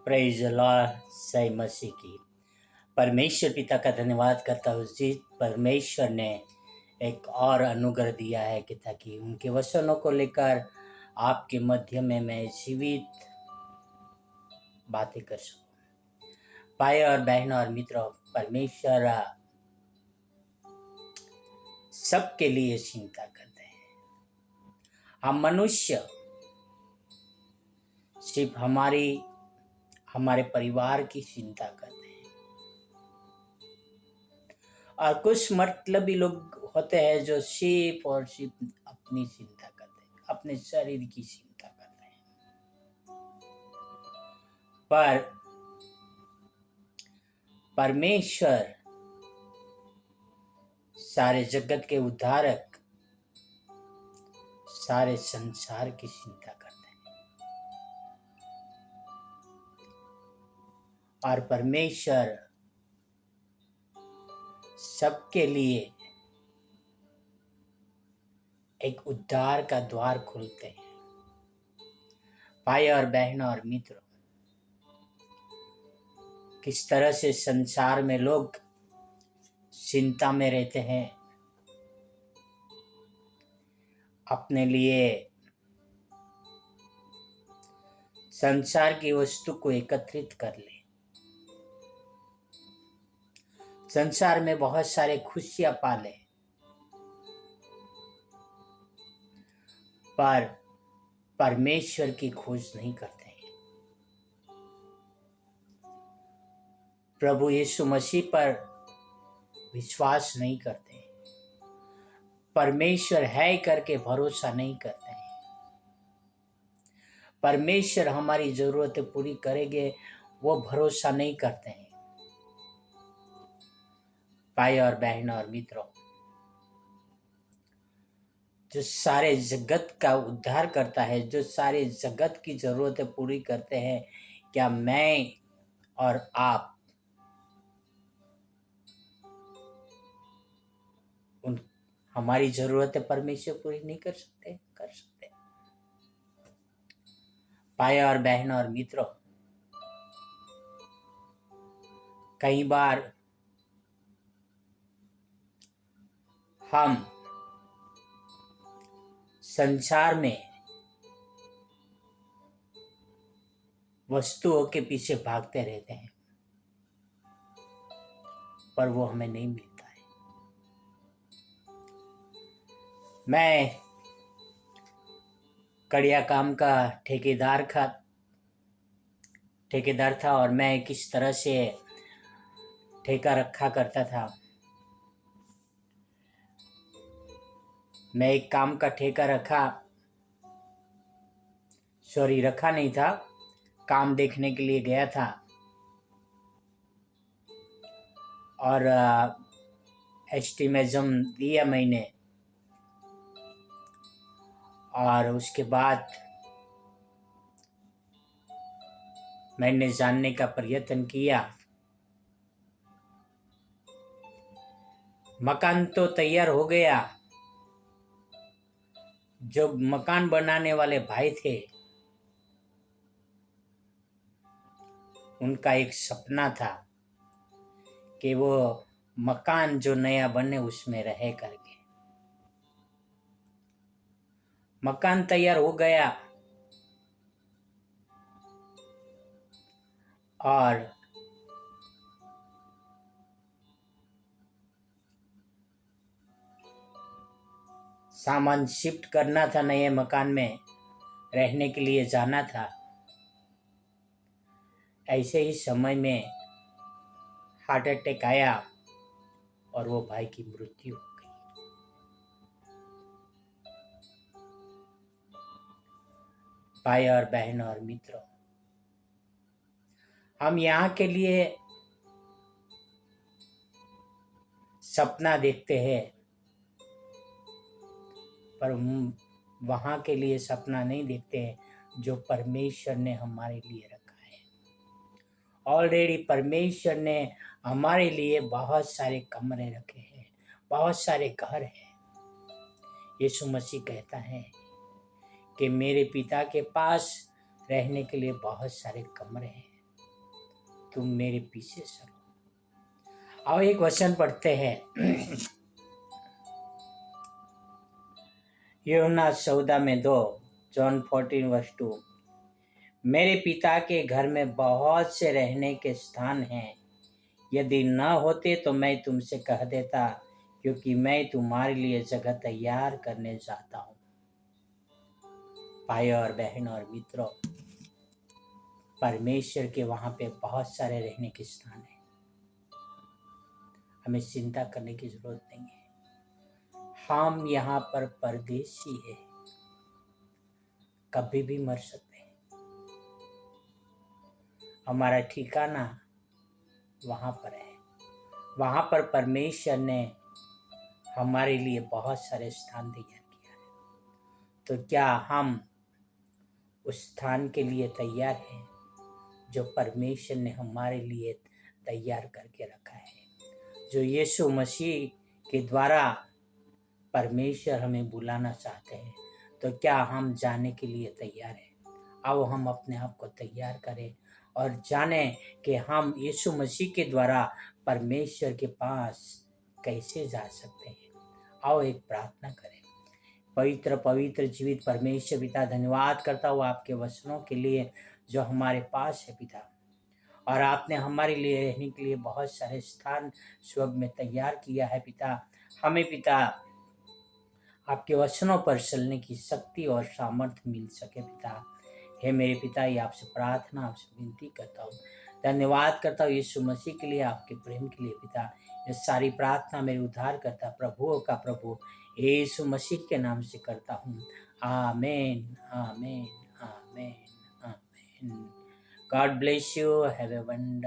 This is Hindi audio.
प्रेज लॉर्ड सही मसीह की। परमेश्वर पिता का धन्यवाद करता हूँ जी। परमेश्वर ने एक और अनुग्रह दिया है कि ताकि उनके वचनों को लेकर आपके मध्य में मैं जीवित बातें कर सकूं। भाई और बहनों और मित्रों, परमेश्वर सबके लिए चिंता करते हैं। हम मनुष्य सिर्फ हमारे परिवार की चिंता करते हैं, और कुछ मतलबी लोग होते हैं जो सिर्फ और सिर्फ अपनी चिंता करते हैं, अपने शरीर की चिंता करते हैं। पर परमेश्वर सारे जगत के उद्धारक, सारे संसार की चिंता करते हैं। और परमेश्वर सबके लिए एक उद्धार का द्वार खोलते हैं। भाई और बहनों और मित्रों, किस तरह से संसार में लोग चिंता में रहते हैं, अपने लिए संसार की वस्तु को एकत्रित कर ले। संसार में बहुत सारे खुशियां पाले, पर परमेश्वर की खोज नहीं करते हैं। प्रभु यीशु मसीह पर विश्वास नहीं करते हैं। परमेश्वर है करके भरोसा नहीं करते हैं। परमेश्वर हमारी जरूरतें पूरी करेंगे, वो भरोसा नहीं करते हैं। भाई और बहनों और मित्रों, जो सारे जगत का उद्धार करता है, जो सारे जगत की जरूरतें पूरी करते हैं, क्या मैं और आप हमारी जरूरतें परमेश्वर पूरी नहीं कर सकते? कर सकते। भाई और बहनों और मित्रों, कई बार हम संसार में वस्तुओं के पीछे भागते रहते हैं, पर वो हमें नहीं मिलता है। मैं कड़िया काम का ठेकेदार था, और मैं किस तरह से ठेका रखा करता था। मैं एक काम का ठेका रखा नहीं था, काम देखने के लिए गया था, और एस्टिमेशन दिया मैंने, और उसके बाद मैंने जानने का प्रयत्न किया। मकान तो तैयार हो गया। जो मकान बनाने वाले भाई थे, उनका एक सपना था कि वो मकान जो नया बने उसमें रहे करके। मकान तैयार हो गया, और सामान शिफ्ट करना था, नए मकान में रहने के लिए जाना था। ऐसे ही समय में हार्ट अटैक आया और वो भाई की मृत्यु हो गई। भाई और बहनों और मित्रों, हम यहाँ के लिए सपना देखते हैं, पर हम वहाँ के लिए सपना नहीं देखते हैं जो परमेश्वर ने हमारे लिए रखा है। ऑलरेडी परमेश्वर ने हमारे लिए बहुत सारे कमरे रखे हैं, बहुत सारे घर हैं। यीशु मसीह कहता है कि मेरे पिता के पास रहने के लिए बहुत सारे कमरे हैं। तुम मेरे पीछे चलो। आओ एक वचन पढ़ते हैं। यूहन्ना 14:2, जॉन 14:2। मेरे पिता के घर में बहुत से रहने के स्थान हैं, यदि न होते तो मैं तुमसे कह देता, क्योंकि मैं तुम्हारे लिए जगह तैयार करने जाता हूँ। भाई और बहन और मित्रों, परमेश्वर के वहाँ पे बहुत सारे रहने के स्थान हैं। हमें चिंता करने की जरूरत नहीं है। हम यहाँ पर परदेशी है, कभी भी मर सकते हैं। हमारा ठिकाना वहाँ पर है। वहाँ पर परमेश्वर ने हमारे लिए बहुत सारे स्थान तैयार किया है। तो क्या हम उस स्थान के लिए तैयार हैं जो परमेश्वर ने हमारे लिए तैयार करके रखा है, जो यीशु मसीह के द्वारा परमेश्वर हमें बुलाना चाहते हैं? तो क्या हम जाने के लिए तैयार हैं? आओ हम अपने आप को तैयार करें और जाने कि हम यीशु मसीह के द्वारा परमेश्वर के पास कैसे जा सकते हैं। आओ एक प्रार्थना करें। पवित्र पवित्र जीवित परमेश्वर पिता, धन्यवाद करता हूँ आपके वचनों के लिए जो हमारे पास है पिता। और आपने हमारे लिए रहने के लिए बहुत सारे स्थान स्वर्ग में तैयार किया है पिता। हमें पिता आपके वचनों पर चलने की शक्ति और सामर्थ्य मिल सके पिता। हे मेरे पिता, ये आपसे प्रार्थना, आपसे विनती करता हूँ। धन्यवाद करता हूँ यीशु मसीह के लिए, आपके प्रेम के लिए पिता। ये सारी प्रार्थना मेरे उद्धार करता प्रभुओं का प्रभु यीशु मसीह के नाम से करता हूँ। आमीन, आमीन, आमीन, आमीन। God bless you. Have a wonderful